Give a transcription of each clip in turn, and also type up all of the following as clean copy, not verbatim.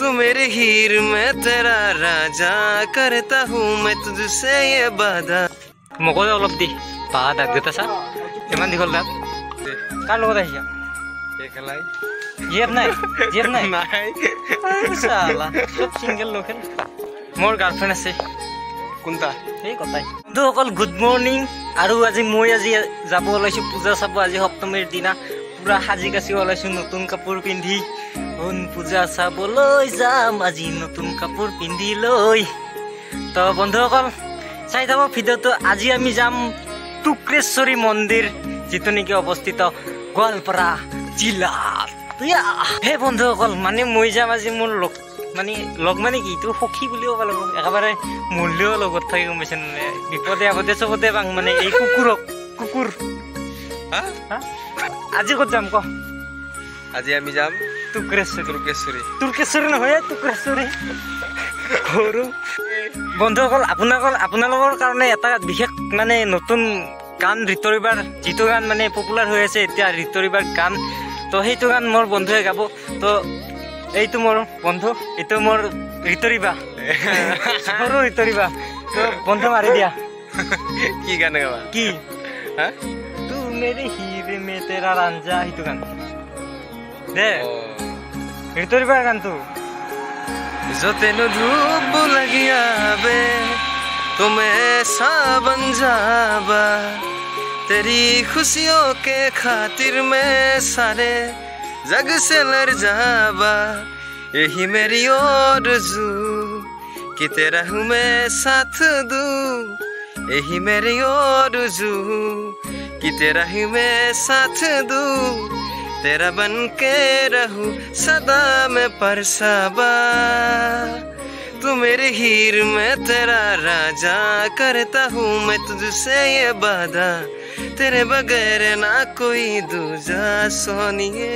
तू मेरी हीर मैं तेरा राजा करता हूँ मैं तुझसे ये वादा मोको अलप दी पा दाग देता सा इमान दीघल दाग कार লগত আহিছা একেলাই জিএফ নাই নাই সালা সব সিঙ্গেল লোকেল মোর গার্লফ্রেন্ড আছে কোনটা এই কথাই তো অকল গুড মর্নিং আৰু আজি মই আজি যাব ওলাইছো পূজা চাব আজি সপ্তমীৰ দিনা পুৰা সাজি কাচি ওলাইছো নতুন কাপোৰ পিন্ধি পূজা চাবলৈ যাম আজি নতুন কাপোৰ পিন্ধি লৈ তো বন্ধুসকল চাই থাকক ভিডিঅ'টো আজি আমি যাম টুক্ৰেশ্বৰী মন্দিৰ যিটো নেকি অৱস্থিত গোৱালপাৰা জিলাত হে বন্ধুসকল মানে মই যাম আজি মোৰ লগ মানে কি এইটো সখী বুলিও ক'ব লাগিব একেবাৰে মূল্যও লগত থাকি গম পাইছে নে বিপদে আপদে চবতে পাং মানে এই কুকুৰ আজি ক'ত যাম ক আজি আমি যাম টুক্ৰেশ্বৰী নহয় টুক্ৰেশ্বৰী সৰু বন্ধুসকল আপোনালোকৰ কাৰণে এটা বিশেষ মানে নতুন গান ঋতুৰিবাৰ যিটো গান মানে পপুলাৰ হৈ আছে এতিয়া ঋতুৰিবাৰ গান তো সেইটো গান মোৰ বন্ধুৱে গাব তো এইটো মোৰ বন্ধু এইটো মোৰ ঋতুৰিবা সৰু ঋতুৰিবা তো বন্ধু মাৰি দিয়া কি গান গাবা কি তু মেৰি হিৰে মে তেৰা ৰাঞ্জা সেইটো গান দে ঋতুৰিবাৰ গানটো जो तेनु धूप लगिया बे तुम्हें ऐसा बन जाबा तेरी खुशियों के खातिर मैं सारे जग से लड़ जाबा यही मेरी आरज़ू कि तेरा हूँ मैं साथ दूँ यही मेरी आरज़ू कि तेरा ही मैं साथ दूँ तेरा बन के रहूं सदा मैं परसाबा तू मेरी हीर मैं तेरा राजा करता हूँ मैं तुझसे ये वादा तेरे बगैर ना कोई दूजा सोनिए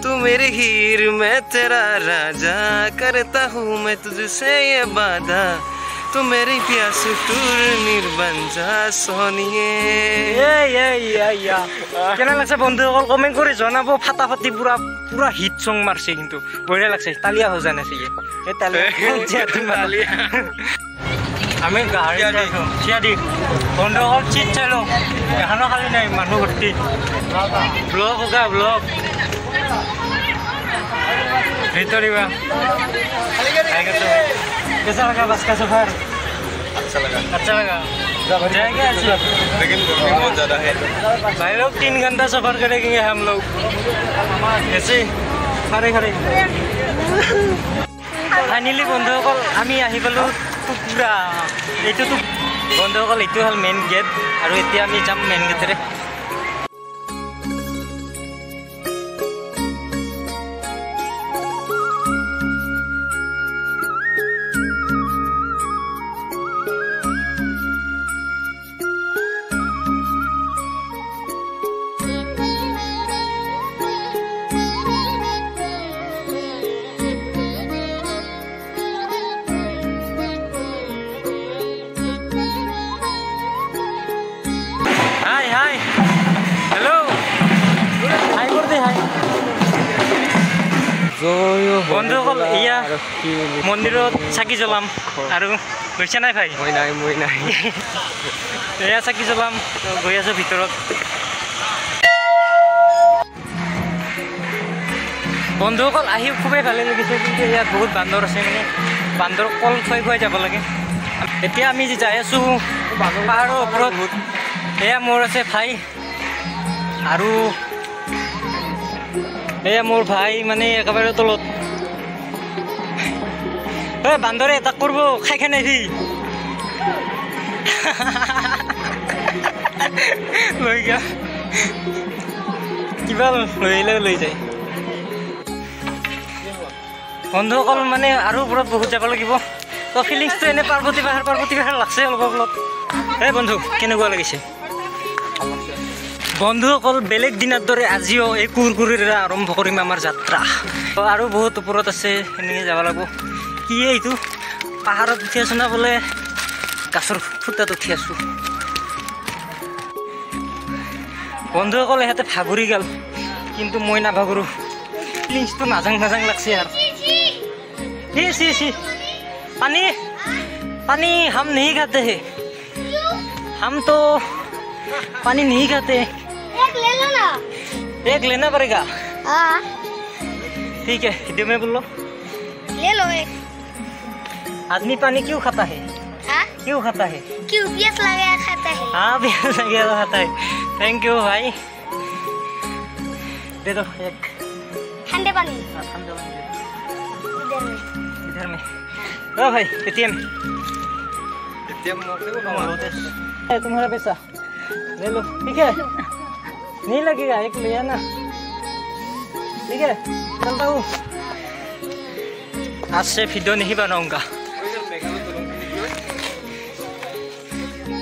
तू मेरी हीर मैं तेरा राजा करता हूँ मैं तुझसे ये वादा तू मेरी प्यास टूर निर्बन जा सोनिए কেনে লাগছে বন্ধুসকল কমেন্ট কৰি জনাব ফাটাফাটি পুৰা হিট সং মাৰছে কিন্তু বঢ়িয়া লাগছে তালিয়া হৈ জানে চাগে এই তালিয়া আমি গাড়ী চিয়া দি বন্ধুসকল চিট চালো এখনো খালি নাই মানুহ ভৰ্তি ব্লগ ভিতৰিবা कैसा लगा बस का सफर अच्छा लगा जाएगा लेकिन बहुत ज़्यादा है भाई लोग 3 घंटा सफर करेंगे हम लोग ऐसे खड़े फाइनली बंधुসকল আমি আহি পালো টুকুৰা এইটো বন্ধুসকল এইটো হল মেইন গেট আৰু এতিয়া আমি যাম মেইন গেটেৰে বন্ধুসকল ইয়া মন্দিৰত চাকি জ্বলাম আৰু গৈছে নাই ভাই মই নাই এয়া চাকি জ্বলাম গৈ আছো ভিতৰত বন্ধুসকল আহি খুবেই ভালে লাগিছে কিন্তু ইয়াত বহুত বান্দৰ আছে মানে বান্দৰ কল খুৱাই যাব লাগে এতিয়া আমি যাই আছো পাহাৰৰ ওপৰত এয়া মোৰ আছে ভাই আৰু এয়া মোৰ ভাই মানে একেবাৰে তলত বান্দৰে এটা কৰিব খাই নাহি লৈ গা কিবা লৈ যায় বন্ধুসকল মানে আৰু ওপৰত বহুত যাব লাগিব তো ফিলিংছটো এনে পাৰ্বতী পাহাৰ লাগছে অলপ বন্ধু কেনেকুৱা লাগিছে বন্ধুসকল বেলেগ দিনৰ দৰে আজিও এই কুৰকুৰিৰে আৰম্ভ কৰিম আমাৰ যাত্ৰা আৰু বহুত ওপৰত আছে এনেকৈ যাব লাগিব কি এইটো পাহাৰত উঠি আছো না বোলে গাছৰ খুঁটাত উঠি আছো বন্ধুসকল ইহঁতে ভাগৰি গ'ল কিন্তু মই নাভাগৰো ফিলিংছটো নাজাং লাগছে আৰু सी पानी पानी हम नहीं खाते हैं, हम तो पानी नहीं खाते। एक ले लो ना। एक लेना पड़ेगा। हाँ ठीक है, वीडियो में बोल लो। ले लो एक। आदमी पानी क्यों खाता है? हाँ क्यों खाता है? क्यों प्यास लगा खाता है? हाँ प्यास लगे तो खाता है। थैंक यू भाई, दे दो एक ठंडे पानी ठंडा पानी दे इधर में। दो। इधर में ओ भाई एटीएम तुम्हारा पैसा ले लो। ठीक है, नहीं लगेगा, एक ले आना। ठीक है, चलता हूँ। आज से वीडियो नहीं बनाऊंगा।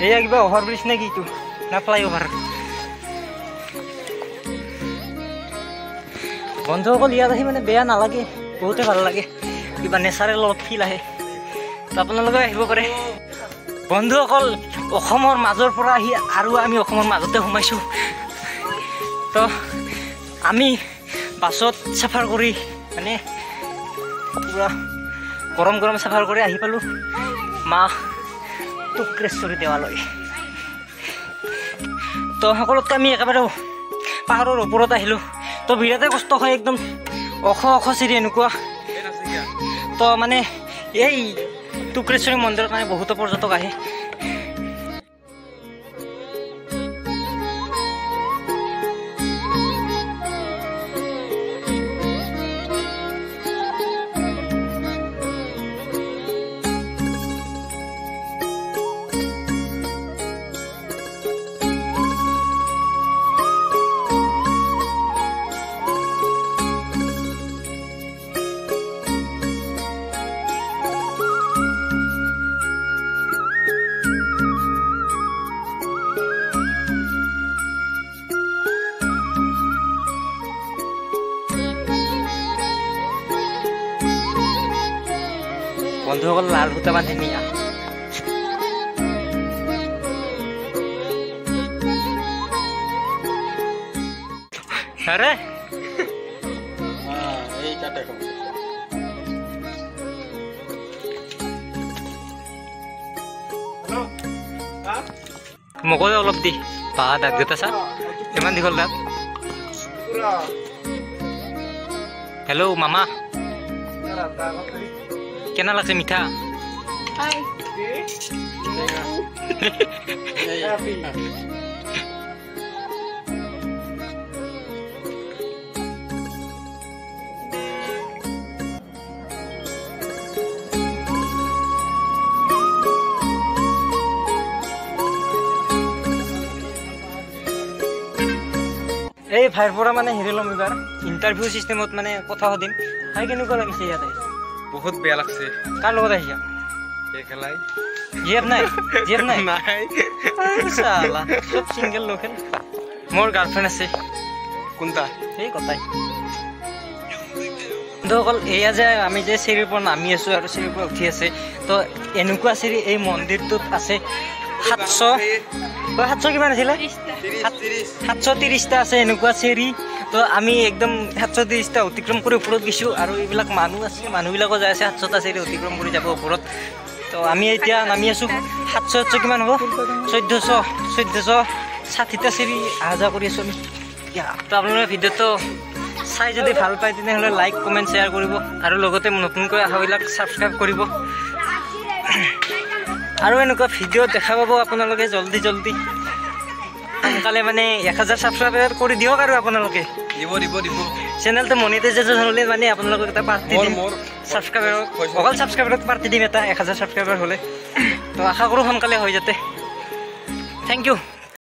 ये कितना ओभारब्रिज নে কি তো না ফ্লাইওভার। বন্ধুসকল ইয়াত আহি মানে বেয়া নালাগে, বহুতে ভাল লাগে, কিবা নেচাৰেল অলপ ফিল আহে। তো আপোনালোকে আহিব পাৰে। বন্ধুসকল অসমৰ মাজৰ পৰা আহি আৰু আমি অসমৰ মাজতে সোমাইছোঁ। তো আমি বাছত চাফাৰ কৰি মানে পুৰা গৰম গৰম চাফাৰ কৰি আহি পালোঁ মা টুক্ৰেশ্বৰী দেৱালয়। তো সকলোতকৈ আমি একেবাৰে পাহাৰৰ ওপৰত আহিলোঁ। তো বিৰাটেই কষ্ট হয়, একদম ওখ ওখ চিৰি এনেকুৱা। তো মানে এই টুক্ৰেশ্বৰী মন্দিৰৰ কাৰণে বহুতো পৰ্যটক আহে। বন্ধুসকল লাল সূতা বান্ধি নিয়া। আরে মোকো অলপ দি পা দাগ দেতা চা ইমান দীঘল দাগ। হেল্ল' মামা, কেনা লাগছে মিঠা? এই ভাইৰ পৰা মানে হেৰি ল'ম, এইবাৰ ইণ্টাৰভিউ চিষ্টেমত মানে কথা সুধিম। ভাই কেনেকুৱা লাগিছে ইয়াতে? বহুত বেয়া লাগছে। কাৰ লগত আহিছা? একেলাই জীয়েপ নাই? জীয়েপ নাই? নাই চালা চব চিংগল লোকেল। মোৰ গাৰ্লফ্ৰেণ্ড আছে। কোনটা? সেই কথাই। বন্ধুসকল এয়া যে আমি যে চিৰিৰ পৰা নামি আছোঁ আৰু চিৰিৰ পৰা উঠি আছে, তো এনেকুৱা চিৰি এই মন্দিৰটোত আছে 700 কিমান আছিলে? 730টা আছে এনেকুৱা চিৰি। তো আমি একদম 730টা অতিক্ৰম কৰি ওপৰত গৈছোঁ আৰু এইবিলাক মানুহ আছে, মানুহবিলাকো যাই আছে 700টা চিৰি অতিক্ৰম কৰি যাব ওপৰত। তো আমি এতিয়া নামি আছোঁ 700 কিমান হ'ব? 1460টা চিৰি অহা যোৱা কৰি আছোঁ আমি। তো আপোনালোকে ভিডিঅ'টো চাই যদি ভাল পায় তেনেহ'লে লাইক কমেণ্ট শ্বেয়াৰ কৰিব আৰু লগতে নতুনকৈ অহাবিলাক ছাবস্ক্ৰাইব কৰিব। আৰু এনেকুৱা ভিডিঅ' দেখা পাব আপোনালোকে জল্দি জল্দি। সোনকালে মানে 1000 ছাবস্ক্ৰাইবাৰ কৰি দিয়ক আৰু আপোনালোকে। চেনেলটো মনিটাইজেশ্যন হ'লে মানে আপোনালোকক এটা পাৰ্টি দিম। ছাবস্ক্ৰাইবাৰ অকল ছাবস্ক্ৰাইবাৰত পাৰ্টি দিম এটা 1000 ছাবস্ক্ৰাইবাৰ হ'লে। তো আশা কৰোঁ সোনকালে হৈ যাতে। Thank U.